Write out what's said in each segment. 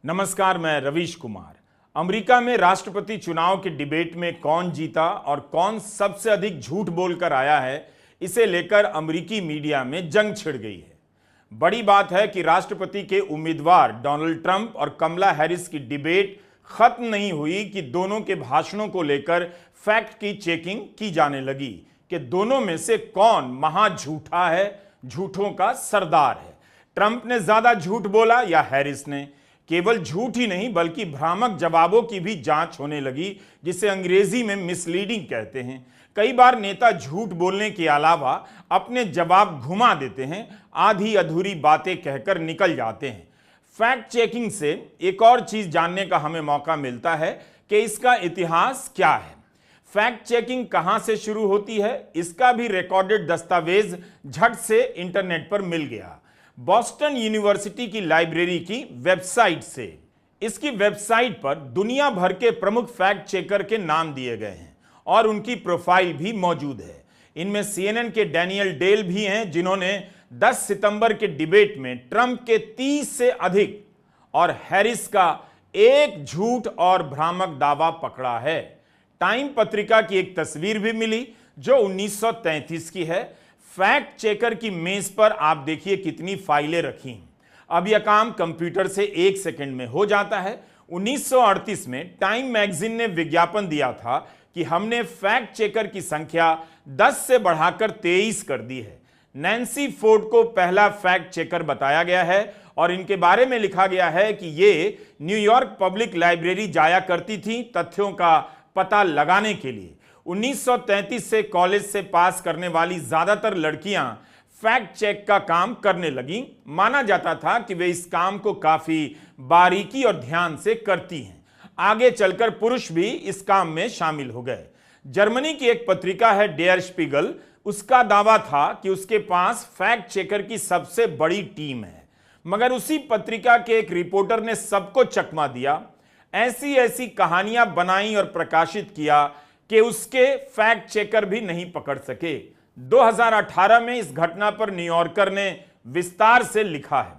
नमस्कार, मैं रवीश कुमार। अमेरिका में राष्ट्रपति चुनाव के डिबेट में कौन जीता और कौन सबसे अधिक झूठ बोलकर आया है, इसे लेकर अमेरिकी मीडिया में जंग छिड़ गई है। बड़ी बात है कि राष्ट्रपति के उम्मीदवार डोनाल्ड ट्रंप और कमला हैरिस की डिबेट खत्म नहीं हुई कि दोनों के भाषणों को लेकर फैक्ट की चेकिंग की जाने लगी कि दोनों में से कौन महाझूठा है, झूठों का सरदार है। ट्रंप ने ज्यादा झूठ बोला या हैरिस ने? केवल झूठ ही नहीं बल्कि भ्रामक जवाबों की भी जांच होने लगी, जिसे अंग्रेजी में मिसलीडिंग कहते हैं। कई बार नेता झूठ बोलने के अलावा अपने जवाब घुमा देते हैं, आधी अधूरी बातें कहकर निकल जाते हैं। फैक्ट चेकिंग से एक और चीज जानने का हमें मौका मिलता है कि इसका इतिहास क्या है। फैक्ट चेकिंग कहां से शुरू होती है, इसका भी रिकॉर्डेड दस्तावेज झट से इंटरनेट पर मिल गया। बॉस्टन यूनिवर्सिटी की लाइब्रेरी की वेबसाइट से। इसकी वेबसाइट पर दुनिया भर के प्रमुख फैक्ट चेकर के नाम दिए गए हैं और उनकी प्रोफाइल भी मौजूद है। इनमें CNN के डैनियल डेल भी हैं, जिन्होंने 10 सितंबर के डिबेट में ट्रंप के 30 से अधिक और हैरिस का एक झूठ और भ्रामक दावा पकड़ा है। टाइम पत्रिका की एक तस्वीर भी मिली जो 1933 की है। फैक्ट चेकर की मेज पर आप देखिए कितनी फाइलें रखी हैं। अब यह काम कंप्यूटर से 1 सेकंड में हो जाता है। 1938 में टाइम मैगजीन ने विज्ञापन दिया था कि हमने फैक्ट चेकर की संख्या 10 से बढ़ाकर 23 कर दी है। नैन्सी फोर्ड को पहला फैक्ट चेकर बताया गया है और इनके बारे में लिखा गया है कि ये न्यूयॉर्क पब्लिक लाइब्रेरी जाया करती थी तथ्यों का पता लगाने के लिए। 1933 से कॉलेज से पास करने वाली ज्यादातर लड़कियां फैक्ट चेक का काम करने लगीं। माना जाता था कि वे इस काम को काफी बारीकी और ध्यान से करती हैं। आगे चलकर पुरुष भी इस काम में शामिल हो गए। जर्मनी की एक पत्रिका है डेयर स्पीगल, उसका दावा था कि उसके पास फैक्ट चेकर की सबसे बड़ी टीम है, मगर उसी पत्रिका के एक रिपोर्टर ने सबको चकमा दिया, ऐसी ऐसी कहानियां बनाई और प्रकाशित किया कि उसके फैक्ट चेकर भी नहीं पकड़ सके। 2018 में इस घटना पर न्यूयॉर्कर ने विस्तार से लिखा है।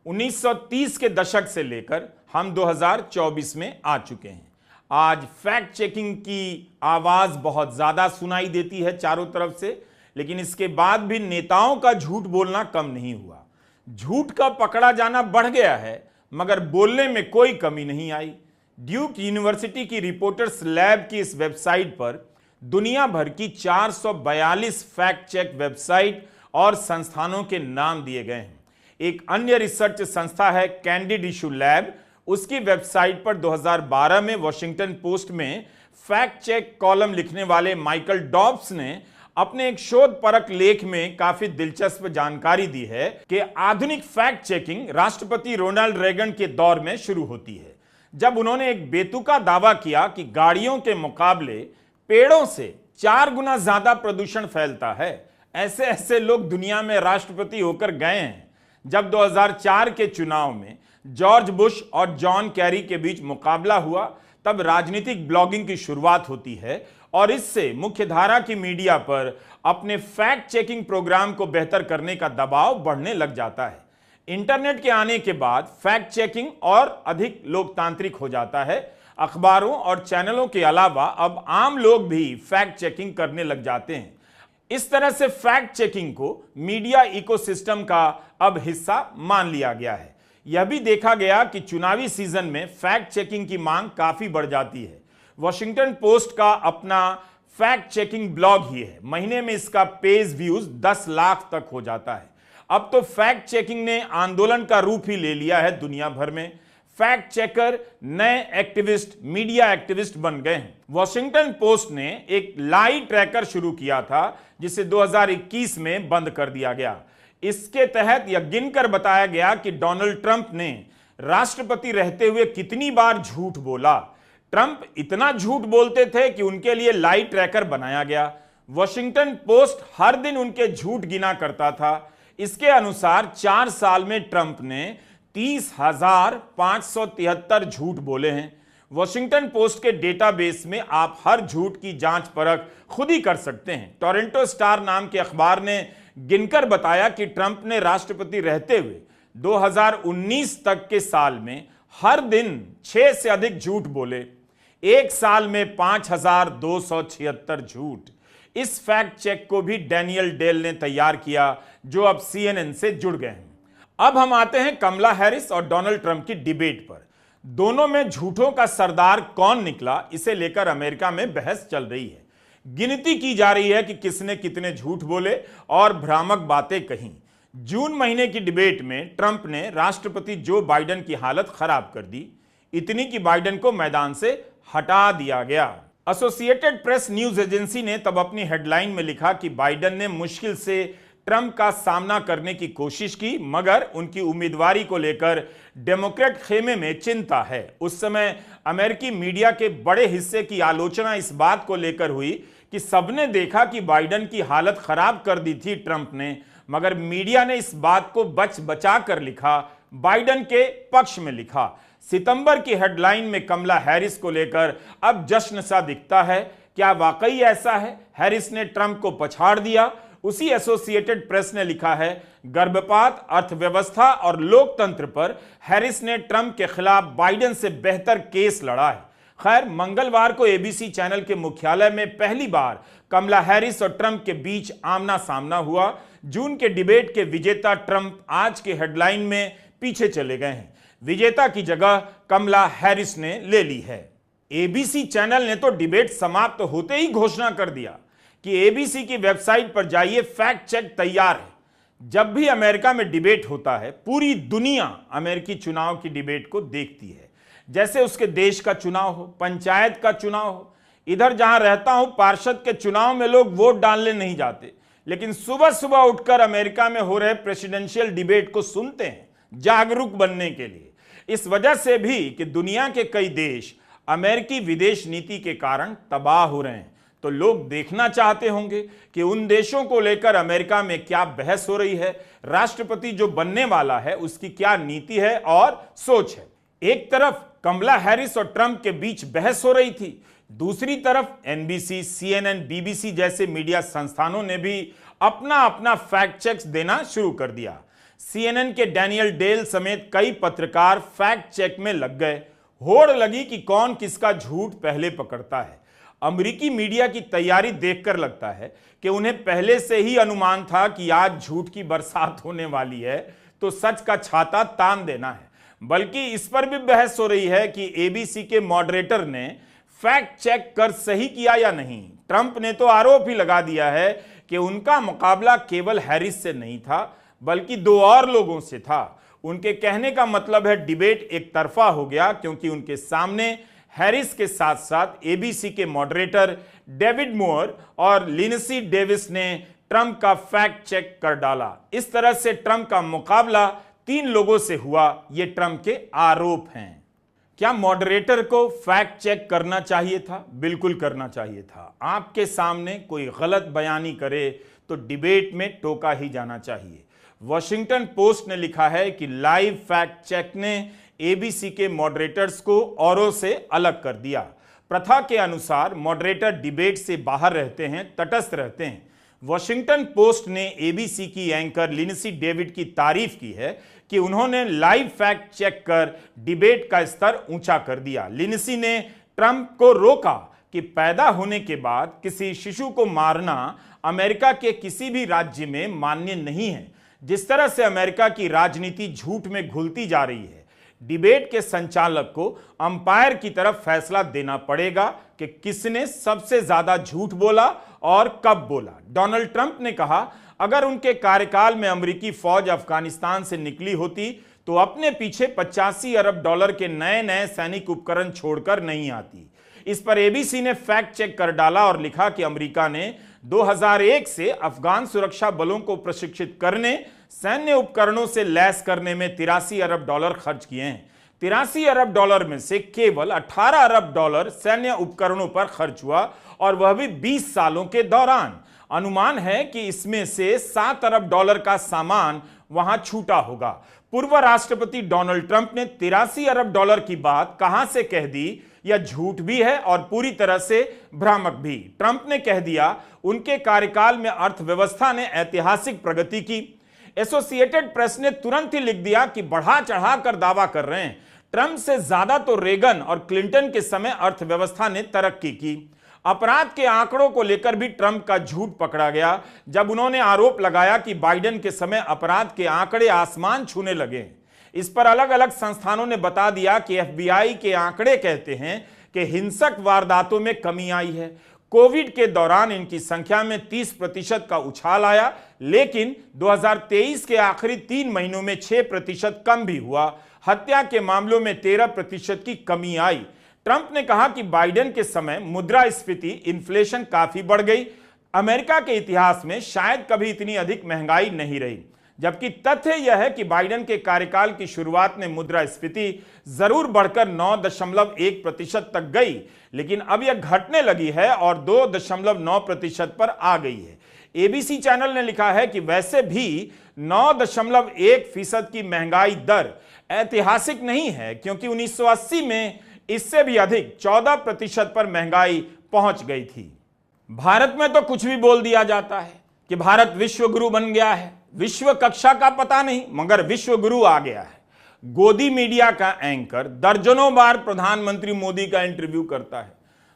1930 के दशक से लेकर हम 2024 में आ चुके हैं। आज फैक्ट चेकिंग की आवाज बहुत ज्यादा सुनाई देती है चारों तरफ से, लेकिन इसके बाद भी नेताओं का झूठ बोलना कम नहीं हुआ। झूठ का पकड़ा जाना बढ़ गया है, मगर बोलने में कोई कमी नहीं आई। ड्यूक यूनिवर्सिटी की रिपोर्टर्स लैब की इस वेबसाइट पर दुनिया भर की 442 फैक्ट चेक वेबसाइट और संस्थानों के नाम दिए गए हैं। एक अन्य रिसर्च संस्था है कैंडिड इशू लैब, उसकी वेबसाइट पर 2012 में वॉशिंगटन पोस्ट में फैक्ट चेक कॉलम लिखने वाले माइकल डॉब्स ने अपने एक शोध परक लेख में काफी दिलचस्प जानकारी दी है कि आधुनिक फैक्ट चेकिंग राष्ट्रपति रोनाल्ड रेगन के दौर में शुरू होती है, जब उन्होंने एक बेतुका दावा किया कि गाड़ियों के मुकाबले पेड़ों से 4 गुना ज्यादा प्रदूषण फैलता है। ऐसे ऐसे लोग दुनिया में राष्ट्रपति होकर गए हैं। जब 2004 के चुनाव में जॉर्ज बुश और जॉन कैरी के बीच मुकाबला हुआ, तब राजनीतिक ब्लॉगिंग की शुरुआत होती है और इससे मुख्यधारा की मीडिया पर अपने फैक्ट चेकिंग प्रोग्राम को बेहतर करने का दबाव बढ़ने लग जाता है। इंटरनेट के आने के बाद फैक्ट चेकिंग और अधिक लोकतांत्रिक हो जाता है। अखबारों और चैनलों के अलावा अब आम लोग भी फैक्ट चेकिंग करने लग जाते हैं। इस तरह से फैक्ट चेकिंग को मीडिया इकोसिस्टम का अब हिस्सा मान लिया गया है। यह भी देखा गया कि चुनावी सीजन में फैक्ट चेकिंग की मांग काफी बढ़ जाती है। वॉशिंगटन पोस्ट का अपना फैक्ट चेकिंग ब्लॉग ही है। महीने में इसका पेज व्यूज 10 लाख तक हो जाता है। अब तो फैक्ट चेकिंग ने आंदोलन का रूप ही ले लिया है। दुनिया भर में फैक्ट चेकर नए एक्टिविस्ट, मीडिया एक्टिविस्ट बन गए हैं। वॉशिंगटन पोस्ट ने एक लाई ट्रैकर शुरू किया था, जिसे 2021 में बंद कर दिया गया। इसके तहत यह गिनकर बताया गया कि डोनाल्ड ट्रंप ने राष्ट्रपति रहते हुए कितनी बार झूठ बोला। ट्रंप इतना झूठ बोलते थे कि उनके लिए लाई ट्रैकर बनाया गया। वॉशिंगटन पोस्ट हर दिन उनके झूठ गिना करता था। इसके अनुसार 4 साल में ट्रंप ने 30,573 झूठ बोले हैं। वॉशिंगटन पोस्ट के डेटाबेस में आप हर झूठ की जांच परख खुद ही कर सकते हैं। टोरंटो स्टार नाम के अखबार ने गिनकर बताया कि ट्रंप ने राष्ट्रपति रहते हुए 2019 तक के साल में हर दिन 6 से अधिक झूठ बोले, एक साल में 5276 झूठ। इस फैक्ट चेक को भी डैनियल डेल ने तैयार किया, जो अब CNN से जुड़ गए हैं। अब हम आते हैं कमला हैरिस और डोनाल्ड ट्रंप की डिबेट पर। दोनों में झूठों का सरदार कौन निकला, इसे लेकर अमेरिका में बहस चल रही है। गिनती की जा रही है कि किसने कितने झूठ बोले और भ्रामक बातें कही। जून महीने की डिबेट में ट्रंप ने राष्ट्रपति जो बाइडेन की हालत खराब कर दी, इतनी कि बाइडेन को मैदान से हटा दिया गया। एसोसिएटेड प्रेस न्यूज एजेंसी ने तब अपनी हेडलाइन में लिखा कि बाइडेन ने मुश्किल से ट्रंप का सामना करने की कोशिश की, मगर उनकी उम्मीदवारी को लेकर डेमोक्रेट खेमे में चिंता है। उस समय अमेरिकी मीडिया के बड़े हिस्से की आलोचना इस बात को लेकर हुई कि सबने देखा कि बाइडेन की हालत खराब कर दी थी ट्रंप ने, मगर मीडिया ने इस बात को बचा कर लिखा, बाइडेन के पक्ष में लिखा। सितंबर की हेडलाइन में कमला हैरिस को लेकर अब जश्न सा दिखता है। क्या वाकई ऐसा है? हैरिस ने ट्रंप को पछाड़ दिया। उसी एसोसिएटेड प्रेस ने लिखा है, गर्भपात, अर्थव्यवस्था और लोकतंत्र पर हैरिस ने ट्रंप के खिलाफ बाइडेन से बेहतर केस लड़ा है। खैर, मंगलवार को ABC चैनल के मुख्यालय में पहली बार कमला हैरिस और ट्रंप के बीच आमना सामना हुआ। जून के डिबेट के विजेता ट्रंप आज के हेडलाइन में पीछे चले गए हैं। विजेता की जगह कमला हैरिस ने ले ली है। ABC चैनल ने तो डिबेट समाप्त होते ही घोषणा कर दिया कि ABC की वेबसाइट पर जाइए, फैक्ट चेक तैयार है। जब भी अमेरिका में डिबेट होता है, पूरी दुनिया अमेरिकी चुनाव की डिबेट को देखती है, जैसे उसके देश का चुनाव हो, पंचायत का चुनाव हो। इधर जहां रहता हूं, पार्षद के चुनाव में लोग वोट डालने नहीं जाते, लेकिन सुबह सुबह उठकर अमेरिका में हो रहे प्रेसिडेंशियल डिबेट को सुनते हैं, जागरूक बनने के लिए। इस वजह से भी कि दुनिया के कई देश अमेरिकी विदेश नीति के कारण तबाह हो रहे हैं, तो लोग देखना चाहते होंगे कि उन देशों को लेकर अमेरिका में क्या बहस हो रही है, राष्ट्रपति जो बनने वाला है उसकी क्या नीति है और सोच है। एक तरफ कमला हैरिस और ट्रंप के बीच बहस हो रही थी, दूसरी तरफ NBC, CNN, BBC जैसे मीडिया संस्थानों ने भी अपना अपना फैक्ट चेक्स देना शुरू कर दिया। CNN के डैनियल डेल समेत कई पत्रकार फैक्ट चेक में लग गए। होड़ लगी कि कौन किसका झूठ पहले पकड़ता है। अमेरिकी मीडिया की तैयारी देखकर लगता है कि उन्हें पहले से ही अनुमान था कि आज झूठ की बरसात होने वाली है, तो सच का छाता तान देना है। बल्कि इस पर भी बहस हो रही है कि ABC के मॉडरेटर ने फैक्ट चेक कर सही किया या नहीं। ट्रंप ने तो आरोप ही लगा दिया है कि उनका मुकाबला केवल हैरिस से नहीं था, बल्कि 2 और लोगों से था। उनके कहने का मतलब है डिबेट एक तरफा हो गया, क्योंकि उनके सामने हैरिस के साथ साथ ABC के मॉडरेटर डेविड मूर और लिंडसी डेविस ने ट्रंप का फैक्ट चेक कर डाला। इस तरह से ट्रंप का मुकाबला 3 लोगों से हुआ। ये ट्रंप के आरोप हैं। क्या मॉडरेटर को फैक्ट चेक करना चाहिए था? बिल्कुल करना चाहिए था। आपके सामने कोई गलत बयानी करे तो डिबेट में टोका ही जाना चाहिए। वॉशिंगटन पोस्ट ने लिखा है कि लाइव फैक्ट चेक ने ABC के मॉडरेटर्स को औरों से अलग कर दिया। प्रथा के अनुसार मॉडरेटर डिबेट से बाहर रहते हैं, तटस्थ रहते हैं। वॉशिंगटन पोस्ट ने ABC की एंकर लिंडसी डेविड की तारीफ की है कि उन्होंने लाइव फैक्ट चेक कर डिबेट का स्तर ऊंचा कर दिया। लिंडसी ने ट्रंप को रोका कि पैदा होने के बाद किसी शिशु को मारना अमेरिका के किसी भी राज्य में मान्य नहीं है। जिस तरह से अमेरिका की राजनीति झूठ में घुलती जा रही है, डिबेट के संचालक को अंपायर की तरफ फैसला देना पड़ेगा कि किसने सबसे ज्यादा झूठ बोला और कब बोला। डोनाल्ड ट्रंप ने कहा, अगर उनके कार्यकाल में अमेरिकी फौज अफगानिस्तान से निकली होती तो अपने पीछे $85 अरब के नए नए सैनिक उपकरण छोड़कर नहीं आती। इस पर ABC ने फैक्ट चेक कर डाला और लिखा कि अमेरिका ने 2001 से अफगान सुरक्षा बलों को प्रशिक्षित करने, सैन्य उपकरणों से लैस करने में $83 अरब खर्च किए हैं। $83 अरब में से केवल $18 अरब सैन्य उपकरणों पर खर्च हुआ, और वह भी 20 सालों के दौरान। अनुमान है कि इसमें से $7 अरब का सामान वहां छूटा होगा। पूर्व राष्ट्रपति डोनाल्ड ट्रंप ने $83 अरब की बात कहां से कह दी? यह झूठ भी है और पूरी तरह से भ्रामक भी। ट्रंप ने कह दिया, उनके कार्यकाल में अर्थव्यवस्था ने ऐतिहासिक प्रगति की। एसोसिएटेड प्रेस ने तुरंत ही लिख दिया कि बढ़ा चढ़ाकर दावा कर रहे हैं। ट्रंप से ज्यादा तो रेगन और क्लिंटन के समय अर्थव्यवस्था ने तरक्की की। अपराध के आंकड़ों को लेकर भी ट्रंप का झूठ पकड़ा गया जब उन्होंने आरोप लगाया कि बाइडेन के समय अपराध के आंकड़े आसमान छूने लगे। इस पर अलग अलग संस्थानों ने बता दिया कि FBI के आंकड़े कहते हैं कि हिंसक वारदातों में कमी आई है। कोविड के दौरान इनकी संख्या में 30% का उछाल आया, लेकिन 2023 के आखिरी 3 महीनों में 6% कम भी हुआ। हत्या के मामलों में 13% की कमी आई। ट्रंप ने कहा कि बाइडेन के समय मुद्रास्फीति, इन्फ्लेशन काफी बढ़ गई। अमेरिका के इतिहास में शायद कभी इतनी अधिक महंगाई नहीं रही, जबकि तथ्य यह है कि बाइडेन के कार्यकाल की शुरुआत में मुद्रास्फीति जरूर बढ़कर 9.1% तक गई, लेकिन अब यह घटने लगी है और 2.9% पर आ गई है। ABC चैनल ने लिखा है कि वैसे भी 9.1% की महंगाई दर ऐतिहासिक नहीं है, क्योंकि 1980 में इससे भी अधिक 14% पर महंगाई पहुंच गई थी। भारत में तो कुछ भी बोल दिया जाता है कि भारत विश्व गुरु बन गया है। विश्व कक्षा का पता नहीं, मगर विश्व गुरु आ गया है। गोदी मीडिया का एंकर दर्जनों बार प्रधानमंत्री मोदी का इंटरव्यू करता है,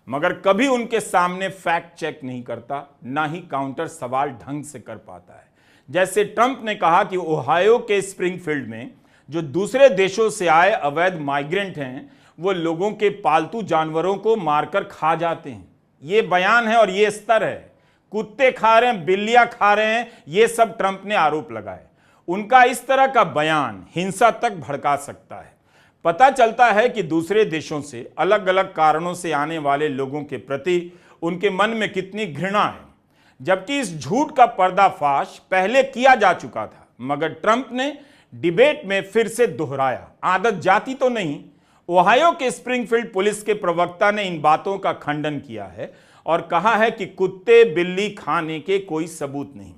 मगर कभी उनके सामने फैक्ट चेक नहीं करता, ना ही काउंटर सवाल ढंग से कर पाता है। जैसे ट्रंप ने कहा कि ओहायो के स्प्रिंगफील्ड में जो दूसरे देशों से आए अवैध माइग्रेंट हैं, वो लोगों के पालतू जानवरों को मारकर खा जाते हैं। ये बयान है और ये स्तर है। कुत्ते खा रहे हैं, बिल्लियां खा रहे हैं, ये सब ट्रंप ने आरोप लगाए। उनका इस तरह का बयान हिंसा तक भड़का सकता है। पता चलता है कि दूसरे देशों से अलग अलग कारणों से आने वाले लोगों के प्रति उनके मन में कितनी घृणा है, जबकि इस झूठ का पर्दाफाश पहले किया जा चुका था, मगर ट्रंप ने डिबेट में फिर से दोहराया। आदत जाती तो नहीं। ओहायो के स्प्रिंगफील्ड पुलिस के प्रवक्ता ने इन बातों का खंडन किया है और कहा है कि कुत्ते बिल्ली खाने के कोई सबूत नहीं।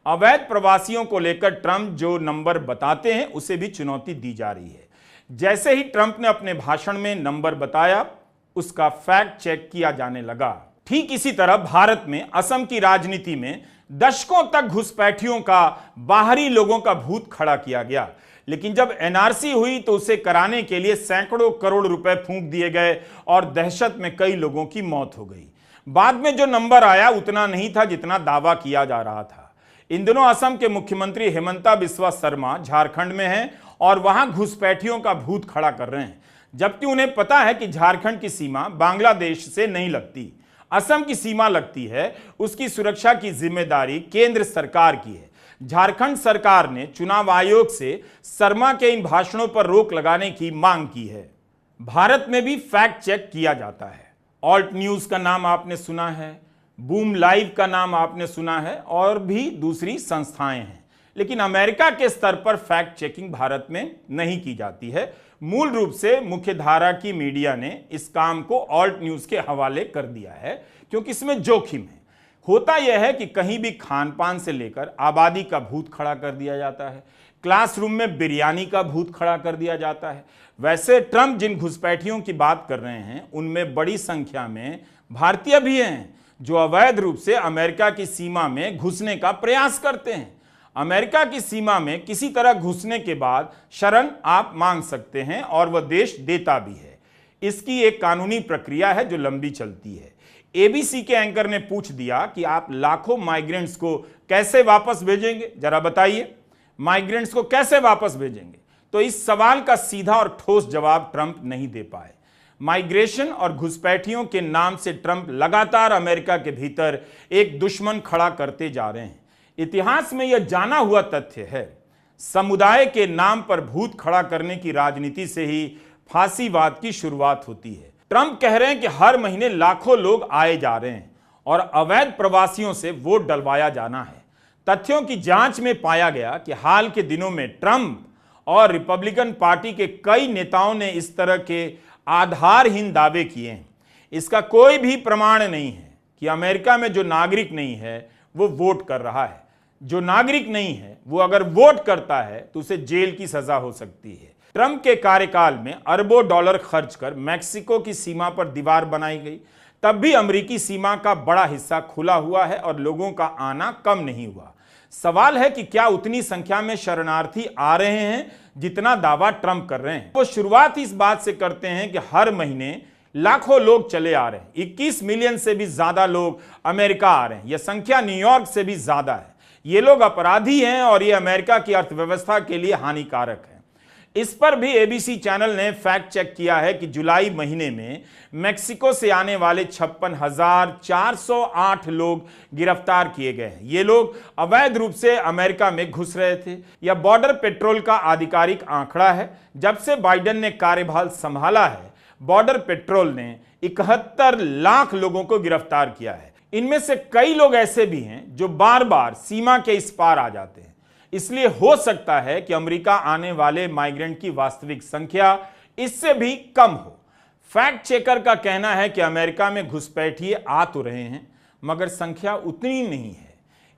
अवैध प्रवासियों को लेकर ट्रंप जो नंबर बताते हैं, उसे भी चुनौती दी जा रही है। जैसे ही ट्रंप ने अपने भाषण में नंबर बताया, उसका फैक्ट चेक किया जाने लगा। ठीक इसी तरह भारत में असम की राजनीति में दशकों तक घुसपैठियों का, बाहरी लोगों का भूत खड़ा किया गया, लेकिन जब NRC हुई तो उसे कराने के लिए सैकड़ों करोड़ रुपए फूंक दिए गए और दहशत में कई लोगों की मौत हो गई। बाद में जो नंबर आया उतना नहीं था जितना दावा किया जा रहा था। इन दिनों असम के मुख्यमंत्री हेमंता बिस्वा शर्मा झारखंड में हैं और वहां घुसपैठियों का भूत खड़ा कर रहे हैं, जबकि उन्हें पता है कि झारखंड की सीमा बांग्लादेश से नहीं लगती, असम की सीमा लगती है। उसकी सुरक्षा की जिम्मेदारी केंद्र सरकार की है। झारखंड सरकार ने चुनाव आयोग से शर्मा के इन भाषणों पर रोक लगाने की मांग की है। भारत में भी फैक्ट चेक किया जाता है। ऑल्ट न्यूज का नाम आपने सुना है, बूम लाइव का नाम आपने सुना है, और भी दूसरी संस्थाएं हैं, लेकिन अमेरिका के स्तर पर फैक्ट चेकिंग भारत में नहीं की जाती है। मूल रूप से मुख्यधारा की मीडिया ने इस काम को ऑल्ट न्यूज के हवाले कर दिया है, क्योंकि इसमें जोखिम है। होता यह है कि कहीं भी खान पान से लेकर आबादी का भूत खड़ा कर दिया जाता है, क्लासरूम में बिरयानी का भूत खड़ा कर दिया जाता है। वैसे ट्रंप जिन घुसपैठियों की बात कर रहे हैं, उनमें बड़ी संख्या में भारतीय भी हैं जो अवैध रूप से अमेरिका की सीमा में घुसने का प्रयास करते हैं। अमेरिका की सीमा में किसी तरह घुसने के बाद शरण आप मांग सकते हैं और वह देश देता भी है। इसकी एक कानूनी प्रक्रिया है जो लंबी चलती है। ABC के एंकर ने पूछ दिया कि आप लाखों माइग्रेंट्स को कैसे वापस भेजेंगे, जरा बताइए, माइग्रेंट्स को कैसे वापस भेजेंगे? तो इस सवाल का सीधा और ठोस जवाब ट्रंप नहीं दे पाए। माइग्रेशन और घुसपैठियों के नाम से ट्रंप लगातार अमेरिका के भीतर एक दुश्मन खड़ा करते जा रहे हैं। इतिहास में यह जाना हुआ तथ्य है, समुदाय के नाम पर भूत खड़ा करने की राजनीति से ही फांसीवाद की शुरुआत होती है। ट्रंप कह रहे हैं कि हर महीने लाखों लोग आए जा रहे हैं और अवैध प्रवासियों से वोट डलवाया जाना है। तथ्यों की जांच में पाया गया कि हाल के दिनों में ट्रंप और रिपब्लिकन पार्टी के कई नेताओं ने इस तरह के आधारहीन दावे किए हैं। इसका कोई भी प्रमाण नहीं है कि अमेरिका में जो नागरिक नहीं है वो वोट कर रहा है। जो नागरिक नहीं है वो अगर वोट करता है तो उसे जेल की सजा हो सकती है। ट्रंप के कार्यकाल में अरबों डॉलर खर्च कर मैक्सिको की सीमा पर दीवार बनाई गई, तब भी अमेरिकी सीमा का बड़ा हिस्सा खुला हुआ है और लोगों का आना कम नहीं हुआ। सवाल है कि क्या उतनी संख्या में शरणार्थी आ रहे हैं जितना दावा ट्रंप कर रहे हैं। वो शुरुआत इस बात से करते हैं कि हर महीने लाखों लोग चले आ रहे हैं, 21 मिलियन से भी ज्यादा लोग अमेरिका आ रहे हैं। यह संख्या न्यूयॉर्क से भी ज्यादा है। ये लोग अपराधी हैं और ये अमेरिका की अर्थव्यवस्था के लिए हानिकारक है। इस पर भी एबीसी चैनल ने फैक्ट चेक किया है कि जुलाई महीने में मेक्सिको से आने वाले 56,408 लोग गिरफ्तार किए गए हैं। ये लोग अवैध रूप से अमेरिका में घुस रहे थे। यह बॉर्डर पेट्रोल का आधिकारिक आंकड़ा है। जब से बाइडेन ने कार्यभार संभाला है, बॉर्डर पेट्रोल ने 71 लाख लोगों को गिरफ्तार किया है। इनमें से कई लोग ऐसे भी हैं जो बार बार सीमा के इस पार आ जाते हैं। इसलिए हो सकता है कि अमेरिका आने वाले माइग्रेंट की वास्तविक संख्या इससे भी कम हो। फैक्ट चेकर का कहना है कि अमेरिका में घुसपैठिए आ तो रहे हैं, मगर संख्या उतनी नहीं है।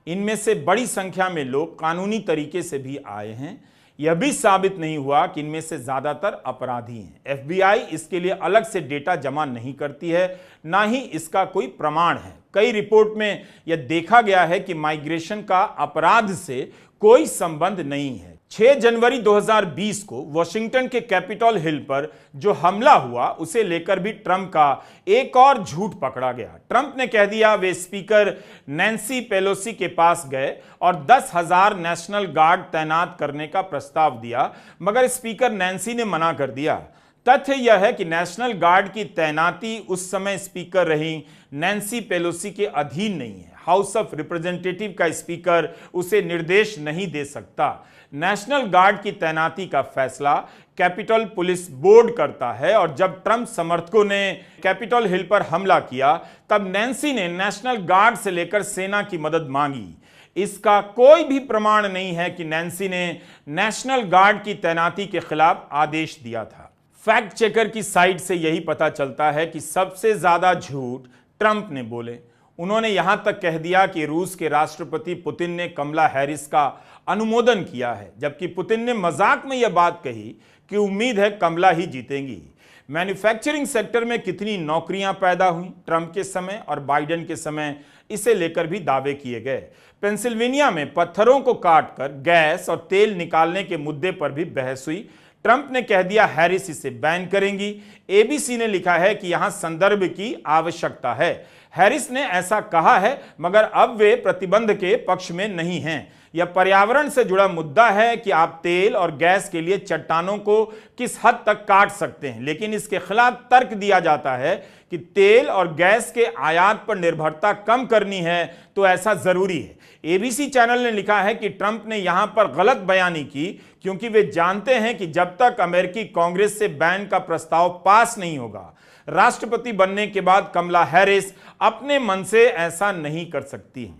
इनमें से बड़ी संख्या में लोग कानूनी तरीके से भी आए हैं। यह भी साबित नहीं हुआ कि इनमें से ज्यादातर अपराधी हैं। एफबीआई इसके लिए अलग से डेटा जमा नहीं करती है, ना ही इसका कोई प्रमाण है। कई रिपोर्ट में यह देखा गया है कि माइग्रेशन का अपराध से कोई संबंध नहीं है। 6 जनवरी 2020 को वॉशिंगटन के कैपिटल हिल पर जो हमला हुआ, उसे लेकर भी ट्रंप का एक और झूठ पकड़ा गया। ट्रंप ने कह दिया वे स्पीकर नैन्सी पेलोसी के पास गए और 10,000 नेशनल गार्ड तैनात करने का प्रस्ताव दिया, मगर स्पीकर नैन्सी ने मना कर दिया। तथ्य यह है कि नेशनल गार्ड की तैनाती उस समय स्पीकर रही नैन्सी पेलोसी के अधीन नहीं है। हाउस ऑफ रिप्रेजेंटेटिव का स्पीकर उसे निर्देश नहीं दे सकता। नेशनल गार्ड की तैनाती का फैसला कैपिटल पुलिस बोर्ड करता है। और जब ट्रंप समर्थकों ने कैपिटल हिल पर हमला किया, तब नैन्सी ने नेशनल गार्ड से लेकर सेना की मदद मांगी। इसका कोई भी प्रमाण नहीं है कि नैन्सी ने नेशनल गार्ड की तैनाती के खिलाफ आदेश दिया था। फैक्ट चेकर की साइट से यही पता चलता है कि सबसे ज्यादा झूठ ट्रंप ने बोले। उन्होंने यहां तक कह दिया कि रूस के राष्ट्रपति पुतिन ने कमला हैरिस का अनुमोदन किया है, जबकि पुतिन ने मजाक में यह बात कही कि उम्मीद है कमला ही जीतेंगी। मैन्युफैक्चरिंग सेक्टर में कितनी नौकरियां पैदा हुई ट्रंप के समय और बाइडेन के समय, इसे लेकर भी दावे किए गए। पेंसिल्वेनिया में पत्थरों को काटकर गैस और तेल निकालने के मुद्दे पर भी बहस हुई। ट्रंप ने कह दिया हैरिस इसे बैन करेंगी। एबीसी ने लिखा है कि यहां संदर्भ की आवश्यकता है। हैरिस ने ऐसा कहा है, मगर अब वे प्रतिबंध के पक्ष में नहीं हैं। यह पर्यावरण से जुड़ा मुद्दा है कि आप तेल और गैस के लिए चट्टानों को किस हद तक काट सकते हैं, लेकिन इसके खिलाफ तर्क दिया जाता है कि तेल और गैस के आयात पर निर्भरता कम करनी है तो ऐसा जरूरी है। एबीसी चैनल ने लिखा है कि ट्रंप ने यहां पर गलत बयानी की, क्योंकि वे जानते हैं कि जब तक अमेरिकी कांग्रेस से बैन का प्रस्ताव पास नहीं होगा, राष्ट्रपति बनने के बाद कमला हैरिस अपने मन से ऐसा नहीं कर सकती।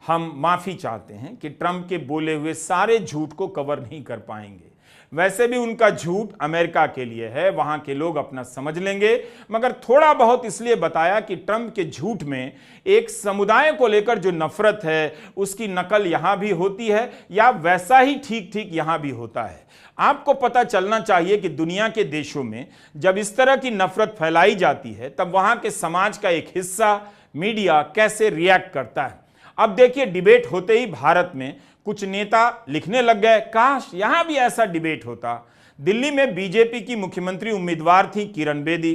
हम माफी चाहते हैं कि ट्रंप के बोले हुए सारे झूठ को कवर नहीं कर पाएंगे। वैसे भी उनका झूठ अमेरिका के लिए है, वहां के लोग अपना समझ लेंगे, मगर थोड़ा बहुत इसलिए बताया कि ट्रंप के झूठ में एक समुदाय को लेकर जो नफरत है, उसकी नकल यहां भी होती है या वैसा ही ठीक ठीक यहां भी होता है। आपको पता चलना चाहिए कि दुनिया के देशों में जब इस तरह की नफरत फैलाई जाती है, तब वहां के समाज का एक हिस्सा, मीडिया, कैसे रिएक्ट करता है। अब देखिए, डिबेट होते ही भारत में कुछ नेता लिखने लग गए, काश यहां भी ऐसा डिबेट होता। दिल्ली में बीजेपी की मुख्यमंत्री उम्मीदवार थी किरण बेदी,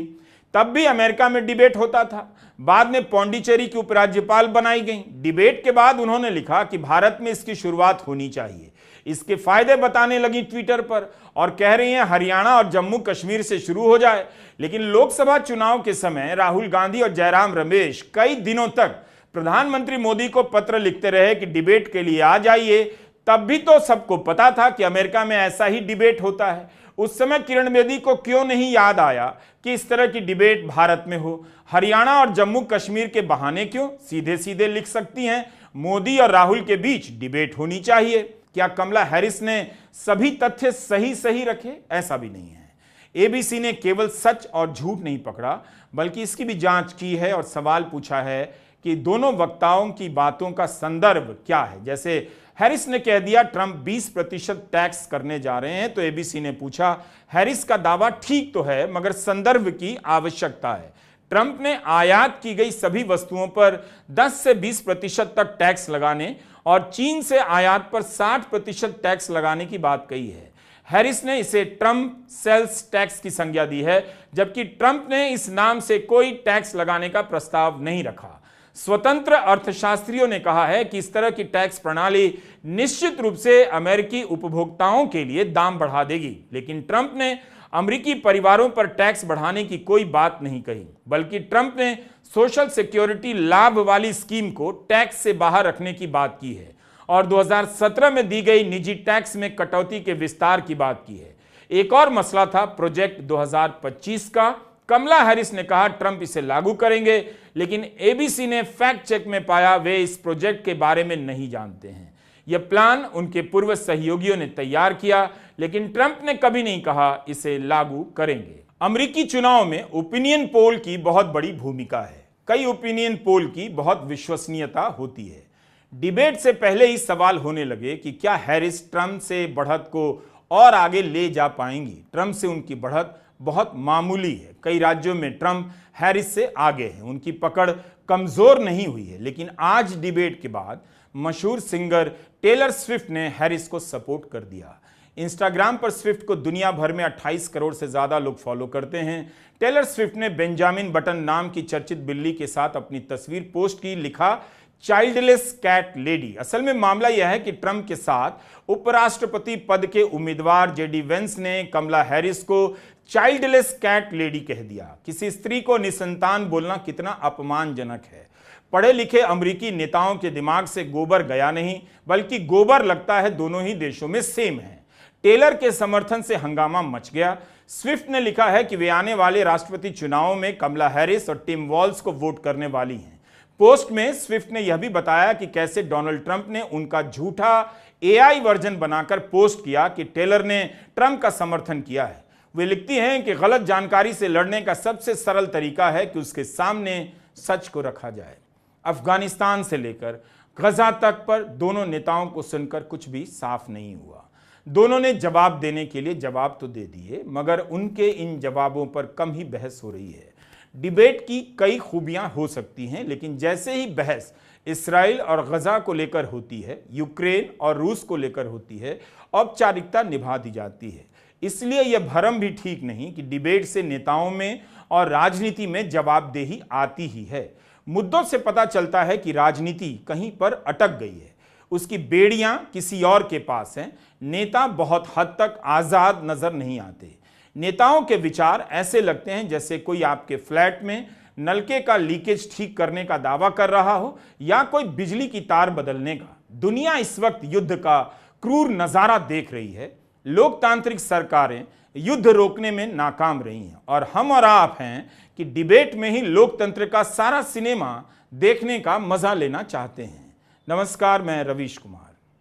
तब भी अमेरिका में डिबेट होता था। बाद में पौंडीचेरी की उपराज्यपाल बनाई गई। डिबेट के बाद उन्होंने लिखा कि भारत में इसकी शुरुआत होनी चाहिए। इसके फायदे बताने लगी ट्विटर पर और कह रही हैं हरियाणा और जम्मू कश्मीर से शुरू हो जाए। लेकिन लोकसभा चुनाव के समय राहुल गांधी और जयराम रमेश कई दिनों तक प्रधानमंत्री मोदी को पत्र लिखते रहे कि डिबेट के लिए आ जाइए। तब भी तो सबको पता था कि अमेरिका में ऐसा ही डिबेट होता है। उस समय किरण बेदी को क्यों नहीं याद आया कि इस तरह की डिबेट भारत में हो? हरियाणा और जम्मू कश्मीर के बहाने क्यों? सीधे सीधे लिख सकती हैं, मोदी और राहुल के बीच डिबेट होनी चाहिए। क्या कमला हैरिस ने सभी तथ्य सही सही रखे? ऐसा भी नहीं है। एबीसी ने केवल सच और झूठ नहीं पकड़ा, बल्कि इसकी भी जांच की है और सवाल पूछा है कि दोनों वक्ताओं की बातों का संदर्भ क्या है। जैसे हैरिस ने कह दिया ट्रंप 20% टैक्स करने जा रहे हैं, तो एबीसी ने पूछा हैरिस का दावा ठीक तो है, मगर संदर्भ की आवश्यकता है। ट्रंप ने आयात की गई सभी वस्तुओं पर 10 से 20% तक टैक्स लगाने और चीन से आयात पर 60% टैक्स लगाने की बात कही है। हैरिस ने इसे ट्रंप सेल्स टैक्स की संज्ञा दी है, जबकि ट्रंप ने इस नाम से कोई टैक्स लगाने का प्रस्ताव नहीं रखा। स्वतंत्र अर्थशास्त्रियों ने कहा है कि इस तरह की टैक्स प्रणाली निश्चित रूप से अमेरिकी उपभोक्ताओं के लिए दाम बढ़ा देगी, लेकिन ट्रंप ने अमेरिकी परिवारों पर टैक्स बढ़ाने की कोई बात नहीं कही, बल्कि ट्रंप ने सोशल सिक्योरिटी लाभ वाली स्कीम को टैक्स से बाहर रखने की बात की है और 2017 में दी गई निजी टैक्स में कटौती के विस्तार की बात की है। एक और मसला था प्रोजेक्ट 2025 का। कमला हैरिस ने कहा ट्रंप इसे लागू करेंगे, लेकिन एबीसी ने फैक्ट चेक में पाया वे इस प्रोजेक्ट के बारे में नहीं जानते हैं। यह प्लान उनके पूर्व सहयोगियों ने तैयार किया, लेकिन ट्रंप ने कभी नहीं कहा इसे लागू करेंगे। अमेरिकी चुनाव में ओपिनियन पोल की बहुत बड़ी भूमिका है। कई ओपिनियन पोल की बहुत विश्वसनीयता होती है। डिबेट से पहले ही सवाल होने लगे कि क्या हैरिस ट्रंप से बढ़त को और आगे ले जा पाएंगी। ट्रंप से उनकी बढ़त बहुत मामूली है। कई राज्यों में ट्रंप हैरिस से आगे हैं, उनकी पकड़ कमजोर नहीं हुई है। लेकिन आज डिबेट के बाद मशहूर सिंगर टेलर स्विफ्ट ने हैरिस को सपोर्ट कर दिया। इंस्टाग्राम पर स्विफ्ट को दुनिया भर में 28 करोड़ से ज्यादा लोग फॉलो करते हैं। टेलर स्विफ्ट ने बेंजामिन बटन नाम की चर्चित बिल्ली के साथ अपनी तस्वीर पोस्ट की, लिखा चाइल्डलेस कैट लेडी। असल में मामला यह है कि ट्रंप के साथ उपराष्ट्रपति पद के उम्मीदवार जेडी वेंस ने कमला हैरिस को चाइल्डलेस कैट लेडी कह दिया। किसी स्त्री को निसंतान बोलना कितना अपमानजनक है। पढ़े लिखे अमेरिकी नेताओं के दिमाग से गोबर गया नहीं, बल्कि गोबर लगता है दोनों ही देशों में सेम है। टेलर के समर्थन से हंगामा मच गया। स्विफ्ट ने लिखा है कि वे आने वाले राष्ट्रपति चुनावों में कमला हैरिस और टिम वॉल्स को वोट करने वाली हैं। पोस्ट में स्विफ्ट ने यह भी बताया कि कैसे डोनाल्ड ट्रंप ने उनका झूठा एआई वर्जन बनाकर पोस्ट किया कि टेलर ने ट्रंप का समर्थन किया है। वे लिखती हैं कि गलत जानकारी से लड़ने का सबसे सरल तरीका है कि उसके सामने सच को रखा जाए। अफगानिस्तान से लेकर गजा तक पर दोनों नेताओं को सुनकर कुछ भी साफ नहीं हुआ। दोनों ने जवाब देने के लिए जवाब तो दे दिए, मगर उनके इन जवाबों पर कम ही बहस हो रही है। डिबेट की कई खूबियां हो सकती हैं, लेकिन जैसे ही बहस इस्राइल और गजा को लेकर होती है, यूक्रेन और रूस को लेकर होती है, औपचारिकता निभा दी जाती है। इसलिए यह भरम भी ठीक नहीं कि डिबेट से नेताओं में और राजनीति में जवाबदेही आती ही है। मुद्दों से पता चलता है कि राजनीति कहीं पर अटक गई है, उसकी बेड़ियां किसी और के पास हैं। नेता बहुत हद तक आजाद नजर नहीं आते। नेताओं के विचार ऐसे लगते हैं जैसे कोई आपके फ्लैट में नलके का लीकेज ठीक करने का दावा कर रहा हो या कोई बिजली की तार बदलने का। दुनिया इस वक्त युद्ध का क्रूर नजारा देख रही है। लोकतांत्रिक सरकारें युद्ध रोकने में नाकाम रही हैं और हम और आप हैं कि डिबेट में ही लोकतंत्र का सारा सिनेमा देखने का मजा लेना चाहते हैं। नमस्कार, मैं रवीश कुमार।